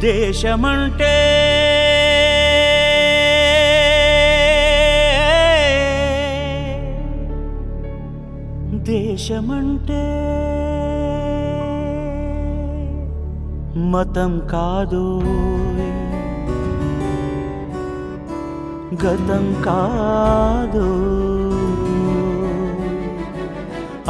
దేశమంటే దేశమంటే మతం కాదు, గతం కాదు,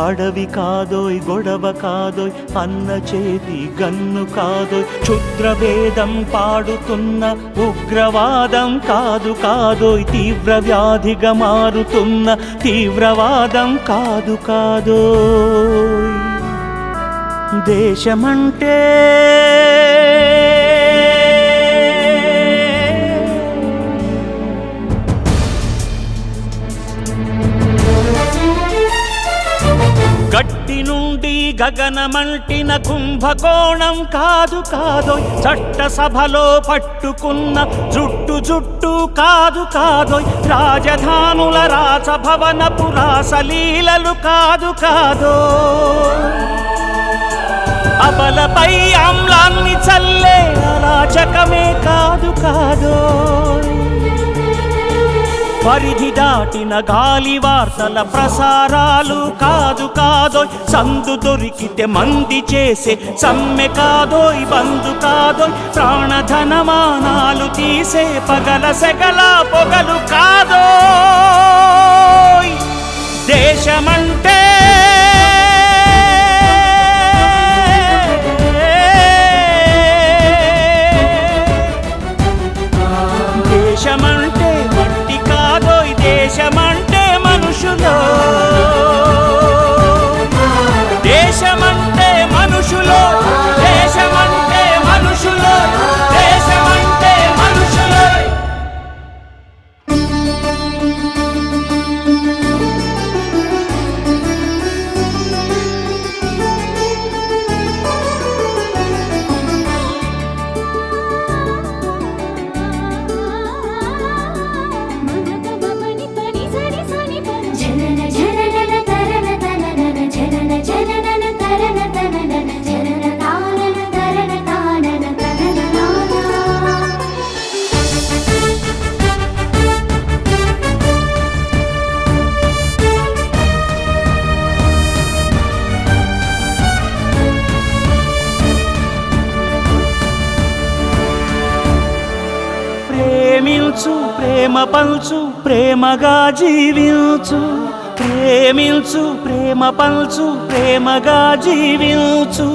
అడవి కాదోయ్, గొడవ కాదోయ్, అన్న చేతి గన్ను కాదోయ్, క్షుద్రభేదం పాడుతున్న ఉగ్రవాదం కాదు కాదోయ్, తీవ్ర వ్యాధిగా మారుతున్న తీవ్రవాదం కాదు కాదోయ్. దేశమంటే గట్టి నుండి గగనమంటిన కుంభకోణం కాదు కాదోయ్, చట్టసభలో పట్టుకున్న జుట్టు కాదు కాదోయ్, రాజధానుల రాసభవనపు రాసలీలలు కాదు కాదోయ్, అబలపై ఆమ్లాన్ని చల్లే అరాచకమే కాదు కాదోయ్, పరిధి దాటిన గాలి వార్తల ప్రసారాలు కాదు కాదోయ్, సందు దొరికితే మంది చేసే సమ్మె కాదోయ్, బంధు కాదోయ్, ప్రాణధనమానాలు తీసే పగల సెగల పొగలు కాదోయ్. దేశమంటే దేశమంటే మట్టి కాదోయ్, దేశమంటే మనుషులు, దేశమంటే మనుషులు, దేశమంటే మనుషులు, దేశమంటే మనుషులు. ప్రేమించు, ప్రేమ పంచు, ప్రేమగా జీవించు, ప్రేమించు, ప్రేమ పంచు, ప్రేమగా జీవించు,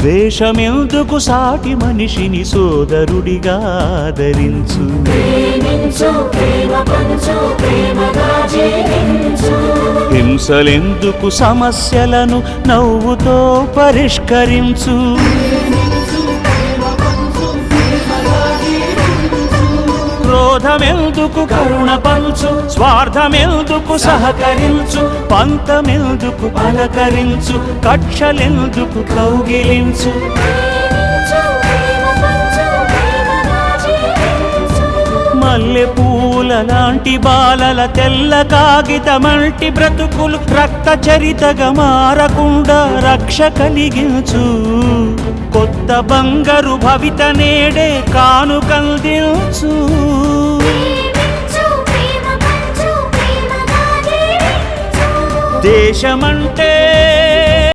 ద్వేషమెందుకు సాటి మనిషిని సోదరుడిగా ఆదరించు, ప్రేమించు, ప్రేమ పంచు, ప్రేమగా జీవించు, హింసలెందుకు సమస్యలను నవ్వుతో పరిష్కరించు, క్రోధమెందుకు కరుణ పంచు, స్వార్థమెందుకు సహకరించు, పంతమెందుకు పలకరించు, కక్షలెందుకు కౌగిలించు, మల్లె పూల లాంటి బాలల తెల్ల కాగితమంటి బ్రతుకులు రక్త చరితగా మారకుండా రక్ష కలిగించు, కొత్త బంగారు భవిత నేడే కానుకందించు. దేశమంటే